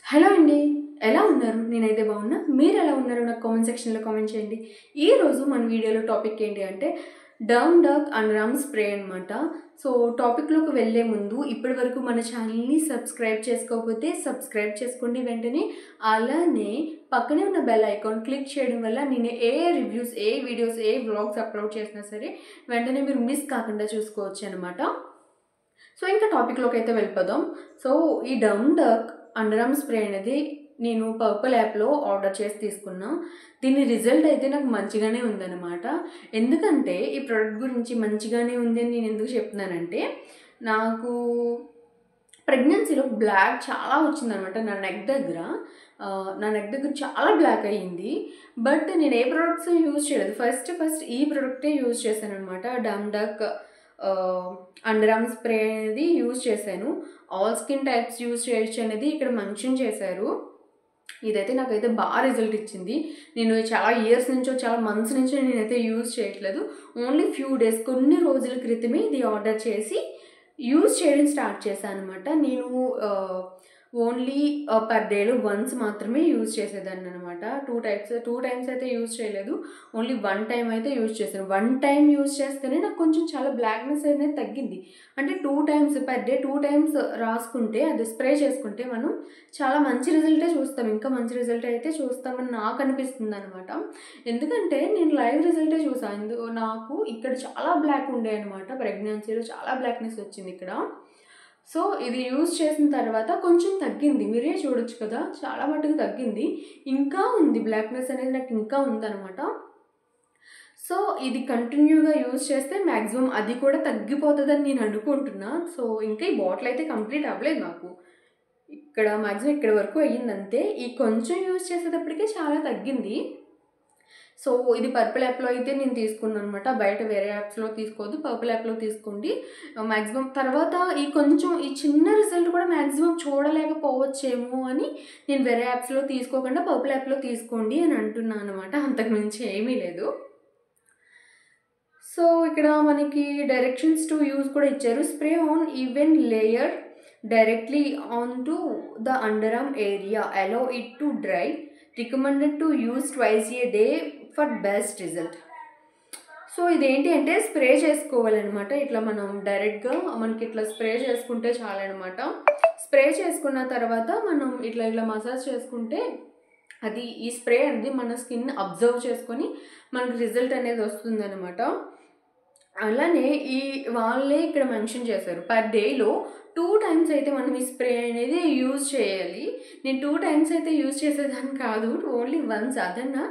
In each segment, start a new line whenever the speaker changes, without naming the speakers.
Hello అండి. ఎలా ఉన్నారు? నేనైతే బాగున్నా. మీరు ఎలా ఉన్నారో నాకు కామెంట్ సెక్షన్‌లో కామెంట్ చేయండి. ఈరోజు మన వీడియోలో టాపిక్ ఏంటి అంటే డర్మ్ డాక్ అండర్ స్ప్రే అనమాట. సో, టాపిక్‌లోకి వెళ్ళే ముందు ఇప్పటివరకు మన ఛానల్‌ని సబ్స్క్రైబ్ చేసుకోకపోతే సబ్స్క్రైబ్ చేసుకోండి వెంటనే. అలానే పక్కనే ఉన్న బెల్ ఐకాన్ క్లిక్ చేయడం వల్ల నేను ఏ రివ్యూస్, ఏ వీడియోస్, ఏ వ్లాగ్స్ అప్లోడ్ చేసినా సరే వెంటనే మీరు మిస్ కాకుండా చూసుకోవచ్చనమాట. సో, ఇంకా టాపిక్‌లోకి అయితే వెళ్ళిపోదాం. సో, ఈ డర్మ్ డాక్ అండర్ స్ప్రే అనేది నేను పర్పుల్ యాప్‌లో ఆర్డర్ చేసి తీసుకున్నా. దీని రిజల్ట్ అయితే నాకు మంచిగానే ఉందనమాట. ఎందుకంటే ఈ ప్రొడక్ట్ గురించి మంచిగానే ఉంది అని నేను ఎందుకు చెప్తున్నానంటే, నాకు ప్రెగ్నెన్సీలో బ్లాక్ చాలా వచ్చిందనమాట నా నెక్ దగ్గర. నా నెక్ దగ్గర చాలా బ్లాక్ అయ్యింది. బట్ నేను ఏ ప్రొడక్ట్స్ యూజ్ చేయలేదు. ఫస్ట్ ఈ ప్రొడక్టే యూజ్ చేశాననమాట. డర్మ్ డాక్ అండర్ స్ప్రే అనేది యూజ్ చేశాను. ఆల్ స్కిన్ టైప్స్ యూజ్ చేయొచ్చు అనేది ఇక్కడ మెన్షన్ చేశారు. ఇదైతే నాకైతే బాగా రిజల్ట్ ఇచ్చింది. నేను చాలా ఇయర్స్ నుంచో, చాలా మంత్స్ నుంచో నేనైతే యూజ్ చేయట్లేదు. ఓన్లీ ఫ్యూ డేస్, కొన్ని రోజుల క్రితమే ఇది ఆర్డర్ చేసి యూజ్ చేయడం స్టార్ట్ చేశాను అనమాట. నేను ఓన్లీ పర్ డేలో వన్స్ మాత్రమే యూజ్ చేసేదాన్ని అనమాట. టూ టైమ్స్ అయితే యూజ్ చేయలేదు. ఓన్లీ వన్ టైం అయితే యూజ్ చేశాను. వన్ టైం యూజ్ చేస్తేనే నాకు కొంచెం చాలా బ్లాక్నెస్ అనేది తగ్గింది. అంటే 2 టైమ్స్ పర్ డే 2 టైమ్స్ రాసుకుంటే, అది స్ప్రే చేసుకుంటే మనం చాలా మంచి రిజల్టే చూస్తాం. ఇంకా మంచి రిజల్ట్ అయితే చూస్తామని నాకు అనిపిస్తుంది అనమాట. ఎందుకంటే నేను లైవ్ రిజల్టే చూసాను. నాకు ఇక్కడ చాలా బ్లాక్ ఉండే అనమాట. ప్రెగ్నెన్సీలో చాలా బ్లాక్నెస్ వచ్చింది ఇక్కడ. సో, ఇది యూజ్ చేసిన తర్వాత కొంచెం తగ్గింది. మీరే చూడొచ్చు కదా, చాలా మటుకు తగ్గింది. ఇంకా ఉంది బ్లాక్నెస్ అనేది, నాకు ఇంకా ఉందనమాట. సో, ఇది కంటిన్యూగా యూజ్ చేస్తే మ్యాక్సిమం అది కూడా తగ్గిపోతుందని నేను అనుకుంటున్నా. సో, ఇంకా ఈ బాటిల్ అయితే కంప్లీట్ అవ్వలేదు నాకు. ఇక్కడ మ్యాక్సిమం ఇక్కడ వరకు అయ్యిందంతే. ఈ కొంచెం యూజ్ చేసేటప్పటికే చాలా తగ్గింది. సో, ఇది పర్పుల్ యాప్‌లో అయితే నేను తీసుకున్నాను అనమాట. బయట వేరే యాప్స్‌లో తీసుకోవద్దు. పర్పుల్ యాప్‌లో తీసుకోండి. మ్యాక్సిమం తర్వాత ఈ చిన్న రిజల్ట్ కూడా మ్యాక్సిమం చూడలేకపోవచ్చేమో అని నేను వేరే యాప్స్‌లో తీసుకోకుండా పర్పుల్ యాప్‌లో తీసుకోండి అని అంటున్నాను అనమాట. అంతకు మించి ఏమీ లేదు. సో, ఇక్కడ మనకి డైరెక్షన్స్ టు యూజ్ కూడా ఇచ్చారు. Spray on even layer directly on to the under arm area. Allow it to dry. Recommended to use twice A day for best result. So, ఇదేంటి అంటే స్ప్రే చేసుకోవాలన్నమాట. ఇట్లా మనం డైరెక్ట్గా మనకి ఇట్లా స్ప్రే చేసుకుంటే చాలన్నమాట. స్ప్రే చేసుకున్న తర్వాత మనం ఇట్లా మసాజ్ చేసుకుంటే అది ఈ స్ప్రే అనేది మన స్కిన్ అబ్జర్వ్ చేసుకొని మనకు రిజల్ట్ అనేది వస్తుందన్నమాట. అలానే వాళ్ళే ఇక్కడ మెన్షన్ చేశారు. పర్ డేలో 2 టైమ్స్ అయితే మనం ఈ స్ప్రే అనేది యూజ్ చేయాలి. నేను 2 టైమ్స్ అయితే యూజ్ చేసేదాన్ని కాదు. Only once. అదన్నా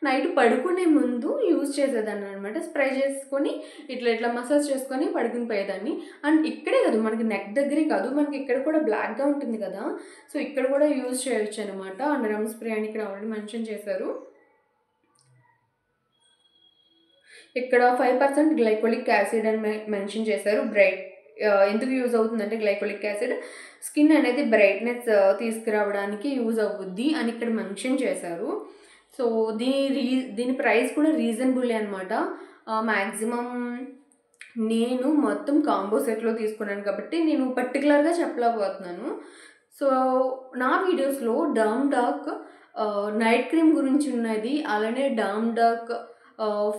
నైట్ పడుకునే ముందు యూజ్ చేసేదాన్ని అనమాట. స్ప్రే చేసుకొని ఇట్లా మసాజ్ చేసుకొని పడుకుని పోయేదాన్ని. అండ్ ఇక్కడే కాదు, మనకి నెక్ దగ్గరే కాదు, మనకి ఇక్కడ కూడా బ్లాక్గా ఉంటుంది కదా. సో, ఇక్కడ కూడా యూజ్ చేయొచ్చు అనమాట. అండర్ ఆర్మ్ స్ప్రే అని ఇక్కడ ఆల్రెడీ మెన్షన్ చేశారు. ఇక్కడ 5% గ్లైకోలిక్ యాసిడ్ అని మెన్షన్ చేశారు. ఎందుకు యూజ్ అవుతుందంటే గ్లైకోలిక్ యాసిడ్ స్కిన్ అనేది బ్రైట్నెస్ తీసుకురావడానికి యూజ్ అవుద్ది అని ఇక్కడ మెన్షన్ చేశారు. సో, దీని ప్రైస్ కూడా రీజనబుల్ అనమాట. మ్యాక్సిమం నేను మొత్తం కాంబో సెట్లో తీసుకున్నాను కాబట్టి నేను పర్టికులర్గా చెప్పలేకపోతున్నాను. సో, నా వీడియోస్లో డర్మ్ డాక్ నైట్ క్రీమ్ గురించి ఉన్నది. అలానే డర్మ్ డాక్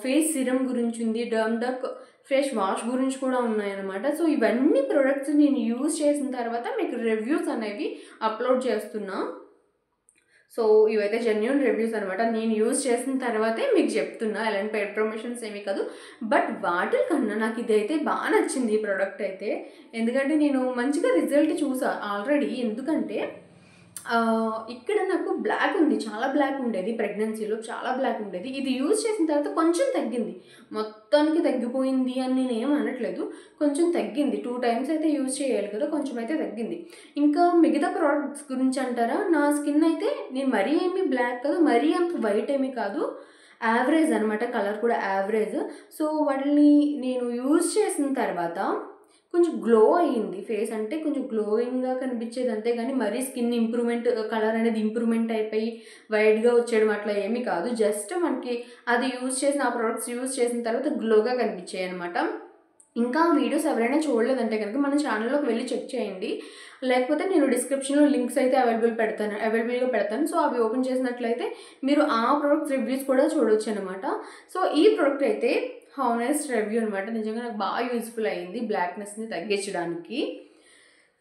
ఫేస్ సిరమ్ గురించి ఉంది. డర్మ్ డాక్ ఫేస్ వాష్ గురించి కూడా ఉన్నాయన్నమాట. సో, ఇవన్నీ ప్రొడక్ట్స్ నేను యూజ్ చేసిన తర్వాత మీకు రివ్యూస్ అనేవి అప్లోడ్ చేస్తున్నా. సో, ఇవైతే జెన్యూన్ రివ్యూస్ అనమాట. నేను యూజ్ చేసిన తర్వాతే మీకు చెప్తున్నా. ఎలాంటి పెయిడ్ ప్రమోషన్స్ ఏమీ కాదు. బట్ వాటి కన్నా నాకు ఇదైతే బాగా నచ్చింది ఈ ప్రోడక్ట్ అయితే. ఎందుకంటే నేను మంచిగా రిజల్ట్ చూసా ఆల్రెడీ. ఎందుకంటే ఇక్కడ నాకు బ్లాక్ ఉంది. చాలా బ్లాక్ ఉండేది. ప్రెగ్నెన్సీలో చాలా బ్లాక్ ఉండేది. ఇది యూజ్ చేసిన తర్వాత కొంచెం తగ్గింది. మొత్తానికి తగ్గిపోయింది అని నేనేం అనట్లేదు. కొంచెం తగ్గింది. 2 టైమ్స్ అయితే యూజ్ చేయాలి కదా, కొంచెం అయితే తగ్గింది. ఇంకా మిగతా ప్రోడక్ట్స్ గురించి అంటారా, నా స్కిన్ అయితే నేను మరీ ఏమీ బ్లాక్ కాదు, మరీ అంత వైట్ ఏమీ కాదు, యావరేజ్ అనమాట. కలర్ కూడా యావరేజ్. సో, వాటిని నేను యూజ్ చేసిన తర్వాత కొంచెం గ్లో అయ్యింది. ఫేస్ అంటే కొంచెం గ్లోయింగ్గా కనిపించేది అంతే కానీ మరీ స్కిన్ కలర్ అనేది ఇంప్రూవ్మెంట్ అయిపోయి వైట్గా వచ్చేయడం అట్లా ఏమీ కాదు. జస్ట్ మనకి అది ఆ ప్రోడక్ట్స్ యూజ్ చేసిన తర్వాత గ్లోగా కనిపించాయి అనమాట. ఇంకా వీడియోస్ ఎవరైనా చూడలేదంటే కనుక మన ఛానల్లోకి వెళ్ళి చెక్ చేయండి. లేకపోతే నేను డిస్క్రిప్షన్లో లింక్స్ అయితే అవైలబుల్గా పెడతాను. సో అవి ఓపెన్ చేసినట్లయితే మీరు ఆ ప్రోడక్ట్ రివ్యూస్ కూడా చూడొచ్చు అనమాట. సో ఈ ప్రోడక్ట్ అయితే హానెస్ట్ రివ్యూ అనమాట. నిజంగా నాకు బాగా యూస్ఫుల్ అయ్యింది బ్లాక్నెస్ని తగ్గించడానికి.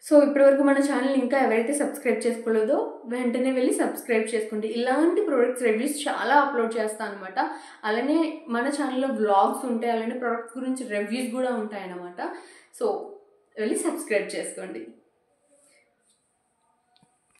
సో ఇప్పటివరకు మన ఛానల్ ఇంకా ఎవరైతే సబ్స్క్రైబ్ చేసుకోలేదో వెంటనే వెళ్ళి సబ్స్క్రైబ్ చేసుకోండి. ఇలాంటి ప్రోడక్ట్స్ రివ్యూస్ చాలా అప్లోడ్ చేస్తాను అనమాట. అలానే మన ఛానల్లో వ్లాగ్స్ ఉంటాయి, అలానే ప్రోడక్ట్స్ గురించి రివ్యూస్ కూడా ఉంటాయన్నమాట. సో వెళ్ళి సబ్స్క్రైబ్ చేసుకోండి.